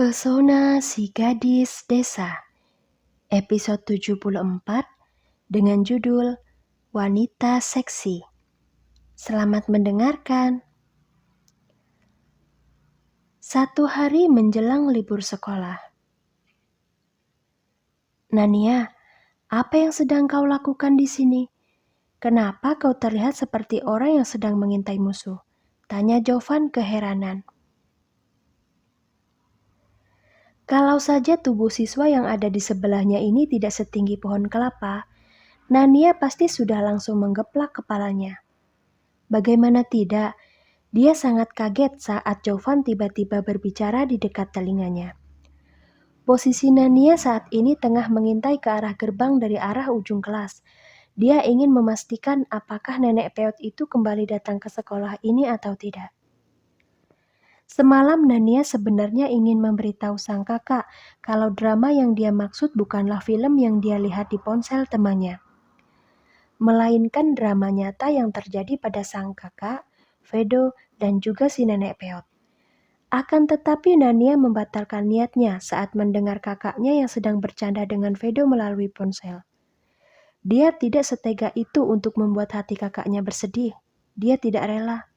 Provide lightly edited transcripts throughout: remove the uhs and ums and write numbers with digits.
Pesona si Gadis Desa, episode 74 dengan judul Wanita Seksi. Selamat mendengarkan. Satu hari menjelang libur sekolah. Nania, apa yang sedang kau lakukan di sini? Kenapa kau terlihat seperti orang yang sedang mengintai musuh? Tanya Jovan keheranan. Kalau saja tubuh siswa yang ada di sebelahnya ini tidak setinggi pohon kelapa, Nania pasti sudah langsung menggeplak kepalanya. Bagaimana tidak, dia sangat kaget saat Jovan tiba-tiba berbicara di dekat telinganya. Posisi Nania saat ini tengah mengintai ke arah gerbang dari arah ujung kelas. Dia ingin memastikan apakah nenek peot itu kembali datang ke sekolah ini atau tidak. Semalam Nania sebenarnya ingin memberitahu sang kakak kalau drama yang dia maksud bukanlah film yang dia lihat di ponsel temannya, melainkan drama nyata yang terjadi pada sang kakak, Vedo, dan juga si nenek peot. Akan tetapi Nania membatalkan niatnya saat mendengar kakaknya yang sedang bercanda dengan Vedo melalui ponsel. Dia tidak setega itu untuk membuat hati kakaknya bersedih. Dia tidak rela.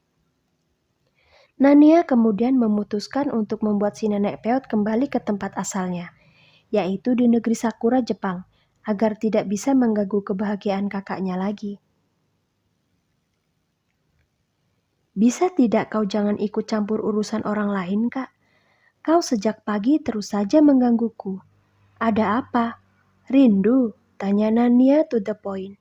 Nania kemudian memutuskan untuk membuat si nenek peot kembali ke tempat asalnya, yaitu di negeri Sakura, Jepang, agar tidak bisa mengganggu kebahagiaan kakaknya lagi. Bisa tidak kau jangan ikut campur urusan orang lain, Kak? Kau sejak pagi terus saja menggangguku. Ada apa? Rindu? Tanya Nania to the point.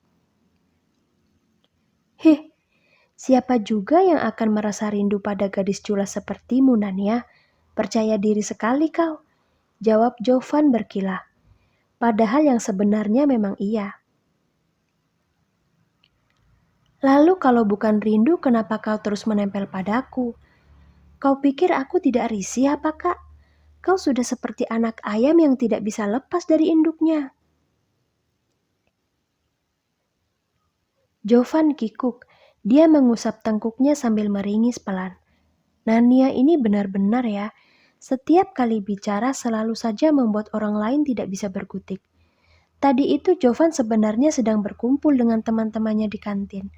Siapa juga yang akan merasa rindu pada gadis culas sepertimu, Nania? Percaya diri sekali kau, jawab Jovan berkilah. Padahal yang sebenarnya memang iya. Lalu kalau bukan rindu, kenapa kau terus menempel padaku? Kau pikir aku tidak risih apa, Kak? Kau sudah seperti anak ayam yang tidak bisa lepas dari induknya. Jovan kikuk. Dia mengusap tengkuknya sambil meringis pelan. Nania ini benar-benar ya. Setiap kali bicara selalu saja membuat orang lain tidak bisa berkutik. Tadi itu Jovan sebenarnya sedang berkumpul dengan teman-temannya di kantin.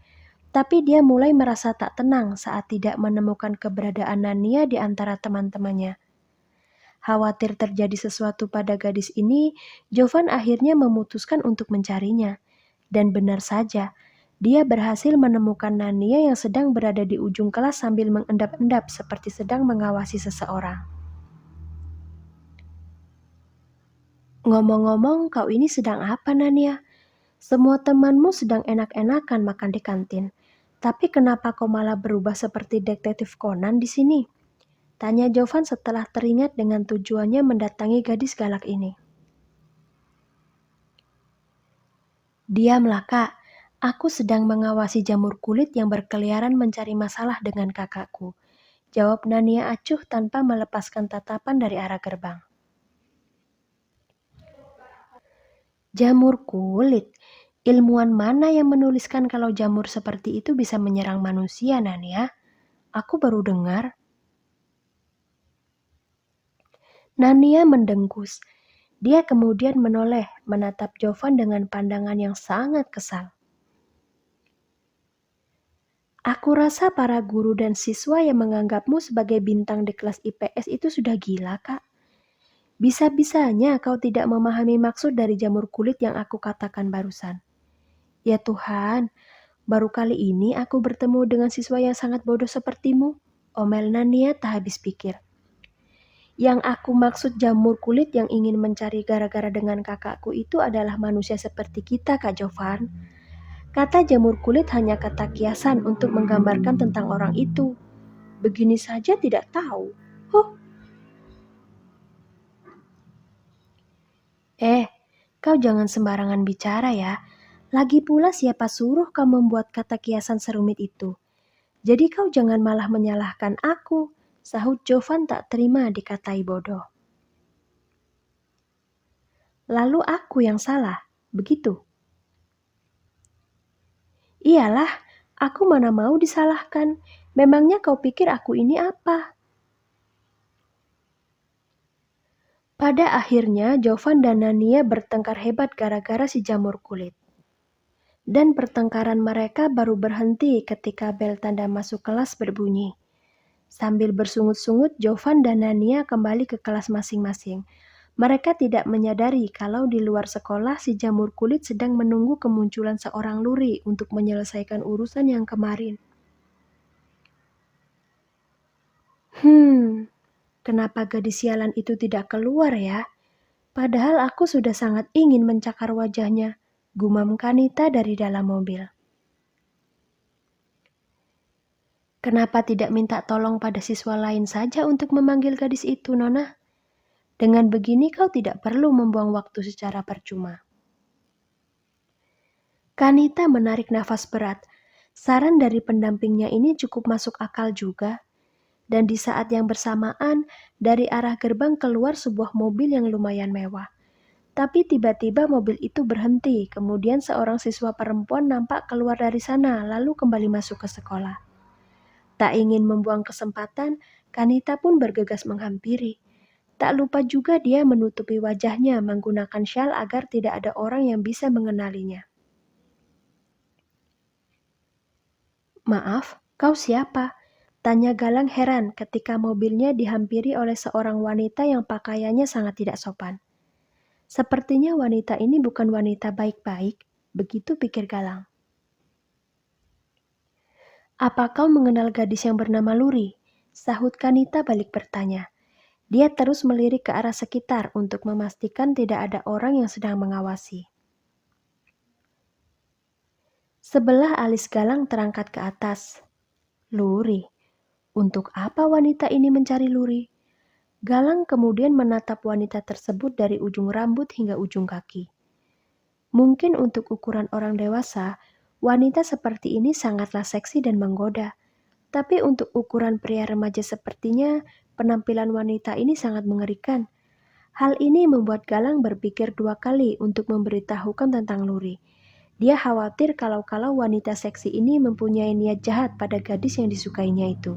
Tapi dia mulai merasa tak tenang saat tidak menemukan keberadaan Nania di antara teman-temannya. Khawatir terjadi sesuatu pada gadis ini, Jovan akhirnya memutuskan untuk mencarinya. Dan benar saja, dia berhasil menemukan Nania yang sedang berada di ujung kelas sambil mengendap-endap seperti sedang mengawasi seseorang. Ngomong-ngomong, kau ini sedang apa, Nania? Semua temanmu sedang enak-enakan makan di kantin. Tapi kenapa kau malah berubah seperti detektif Conan di sini? Tanya Jovan setelah teringat dengan tujuannya mendatangi gadis galak ini. Diamlah, Kak. Aku sedang mengawasi jamur kulit yang berkeliaran mencari masalah dengan kakakku. Jawab Nania acuh tanpa melepaskan tatapan dari arah gerbang. Jamur kulit? Ilmuwan mana yang menuliskan kalau jamur seperti itu bisa menyerang manusia, Nania? Aku baru dengar. Nania mendengus. Dia kemudian menoleh menatap Jovan dengan pandangan yang sangat kesal. Aku rasa para guru dan siswa yang menganggapmu sebagai bintang di kelas IPS itu sudah gila, Kak. Bisa-bisanya kau tidak memahami maksud dari jamur kulit yang aku katakan barusan. Ya Tuhan, baru kali ini aku bertemu dengan siswa yang sangat bodoh sepertimu. Omel Nania tak habis pikir. Yang aku maksud jamur kulit yang ingin mencari gara-gara dengan kakakku itu adalah manusia seperti kita, Kak Jovan. Kata jamur kulit hanya kata kiasan untuk menggambarkan tentang orang itu. Begini saja tidak tahu. Kau jangan sembarangan bicara ya. Lagi pula siapa suruh kau membuat kata kiasan serumit itu? Jadi kau jangan malah menyalahkan aku, sahut Jovan tak terima dikatai bodoh. Lalu aku yang salah, begitu? Iyalah, aku mana mau disalahkan. Memangnya kau pikir aku ini apa? Pada akhirnya, Jovan dan Nania bertengkar hebat gara-gara si jamur kulit. Dan pertengkaran mereka baru berhenti ketika bel tanda masuk kelas berbunyi. Sambil bersungut-sungut, Jovan dan Nania kembali ke kelas masing-masing. Mereka tidak menyadari kalau di luar sekolah si jamur kulit sedang menunggu kemunculan seorang luri untuk menyelesaikan urusan yang kemarin. Kenapa gadis sialan itu tidak keluar ya? Padahal aku sudah sangat ingin mencakar wajahnya, gumam Kanita dari dalam mobil. Kenapa tidak minta tolong pada siswa lain saja untuk memanggil gadis itu, Nona? Dengan begini kau tidak perlu membuang waktu secara percuma. Kanita menarik nafas berat. Saran dari pendampingnya ini cukup masuk akal juga. Dan di saat yang bersamaan, dari arah gerbang keluar sebuah mobil yang lumayan mewah. Tapi tiba-tiba mobil itu berhenti, kemudian seorang siswa perempuan nampak keluar dari sana, lalu kembali masuk ke sekolah. Tak ingin membuang kesempatan, Kanita pun bergegas menghampiri. Tak lupa juga dia menutupi wajahnya menggunakan syal agar tidak ada orang yang bisa mengenalinya. "Maaf, kau siapa?" tanya Galang heran ketika mobilnya dihampiri oleh seorang wanita yang pakaiannya sangat tidak sopan. Sepertinya wanita ini bukan wanita baik-baik, begitu pikir Galang. "Apa kau mengenal gadis yang bernama Luri?" sahut Kanita balik bertanya. Dia terus melirik ke arah sekitar untuk memastikan tidak ada orang yang sedang mengawasi. Sebelah alis Galang terangkat ke atas. Luri? Untuk apa wanita ini mencari Luri? Galang kemudian menatap wanita tersebut dari ujung rambut hingga ujung kaki. Mungkin untuk ukuran orang dewasa, wanita seperti ini sangatlah seksi dan menggoda. Tapi untuk ukuran pria remaja sepertinya, penampilan wanita ini sangat mengerikan. Hal ini membuat Galang berpikir 2 kali untuk memberitahukan tentang Luri. Dia khawatir kalau-kalau wanita seksi ini mempunyai niat jahat pada gadis yang disukainya itu.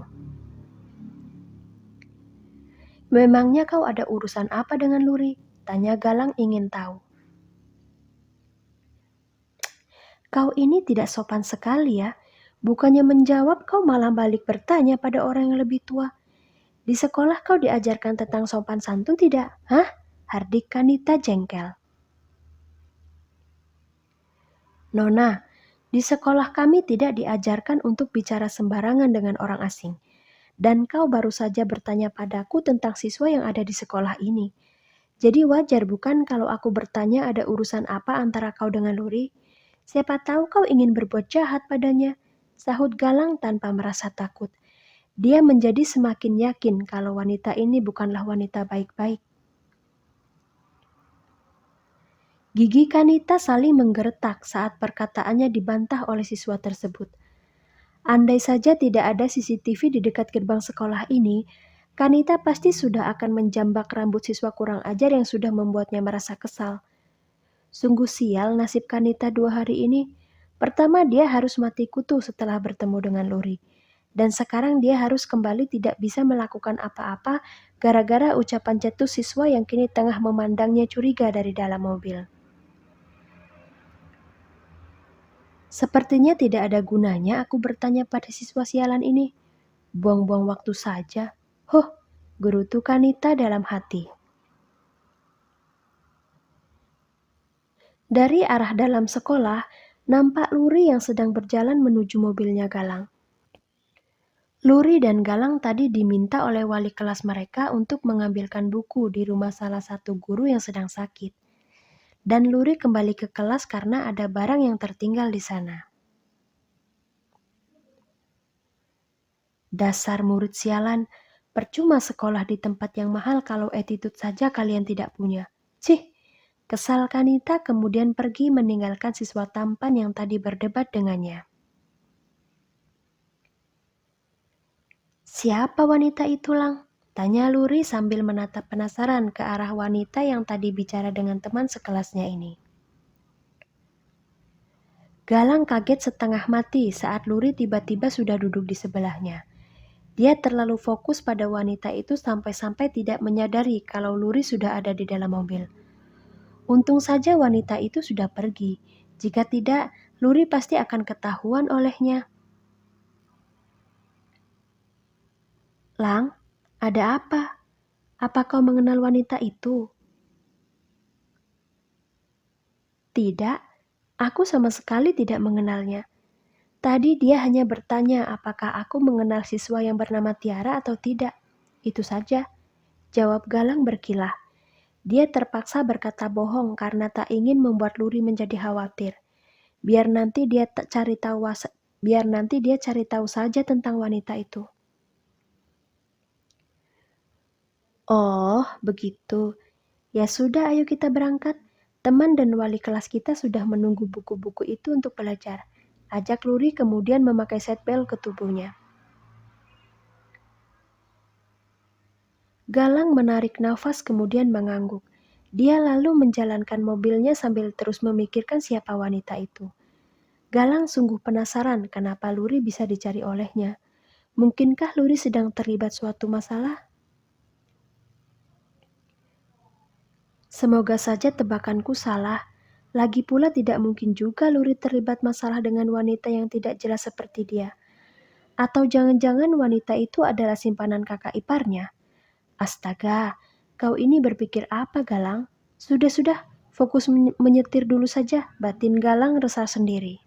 "Memangnya kau ada urusan apa dengan Luri?" tanya Galang ingin tahu. "Kau ini tidak sopan sekali ya. Bukannya menjawab, kau malah balik bertanya pada orang yang lebih tua. Di sekolah kau diajarkan tentang sopan santun tidak? Hah?" hardik Kanita jengkel. "Nona, di sekolah kami tidak diajarkan untuk bicara sembarangan dengan orang asing. Dan kau baru saja bertanya padaku tentang siswa yang ada di sekolah ini. Jadi wajar bukan kalau aku bertanya ada urusan apa antara kau dengan Luri? Siapa tahu kau ingin berbuat jahat padanya," sahut Galang tanpa merasa takut. Dia menjadi semakin yakin kalau wanita ini bukanlah wanita baik-baik. Gigi Kanita saling menggeretak saat perkataannya dibantah oleh siswa tersebut. Andai saja tidak ada CCTV di dekat gerbang sekolah ini, Kanita pasti sudah akan menjambak rambut siswa kurang ajar yang sudah membuatnya merasa kesal. Sungguh sial nasib Kanita 2 hari ini. Pertama dia harus mati kutu setelah bertemu dengan Luri. Dan sekarang dia harus kembali tidak bisa melakukan apa-apa gara-gara ucapan cetus siswa yang kini tengah memandangnya curiga dari dalam mobil. Sepertinya tidak ada gunanya aku bertanya pada siswa sialan ini. Buang-buang waktu saja. Gerutu Kanita dalam hati. Dari arah dalam sekolah, nampak Luri yang sedang berjalan menuju mobilnya Galang. Luri dan Galang tadi diminta oleh wali kelas mereka untuk mengambilkan buku di rumah salah satu guru yang sedang sakit. Dan Luri kembali ke kelas karena ada barang yang tertinggal di sana. Dasar murid sialan, percuma sekolah di tempat yang mahal kalau attitude saja kalian tidak punya. Cih, kesal Kanita kemudian pergi meninggalkan siswa tampan yang tadi berdebat dengannya. "Siapa wanita itu, Lang?" tanya Luri sambil menatap penasaran ke arah wanita yang tadi bicara dengan teman sekelasnya ini. Galang kaget setengah mati saat Luri tiba-tiba sudah duduk di sebelahnya. Dia terlalu fokus pada wanita itu sampai-sampai tidak menyadari kalau Luri sudah ada di dalam mobil. Untung saja wanita itu sudah pergi. Jika tidak, Luri pasti akan ketahuan olehnya. Lang, ada apa? Apa kau mengenal wanita itu? Tidak, aku sama sekali tidak mengenalnya. Tadi dia hanya bertanya apakah aku mengenal siswa yang bernama Tiara atau tidak. Itu saja, jawab Galang berkilah. Dia terpaksa berkata bohong karena tak ingin membuat Luri menjadi khawatir. Biar nanti dia cari tahu saja tentang wanita itu. Oh, begitu. Ya sudah, ayo kita berangkat. Teman dan wali kelas kita sudah menunggu buku-buku itu untuk belajar. Ajak Luri kemudian memakai seatbelt ke tubuhnya. Galang menarik nafas kemudian mengangguk. Dia lalu menjalankan mobilnya sambil terus memikirkan siapa wanita itu. Galang sungguh penasaran kenapa Luri bisa dicari olehnya. Mungkinkah Luri sedang terlibat suatu masalah? Semoga saja tebakanku salah. Lagi pula tidak mungkin juga Luri terlibat masalah dengan wanita yang tidak jelas seperti dia. Atau jangan-jangan wanita itu adalah simpanan kakak iparnya? Astaga, kau ini berpikir apa, Galang? Sudah-sudah, fokus menyetir dulu saja, batin Galang resah sendiri.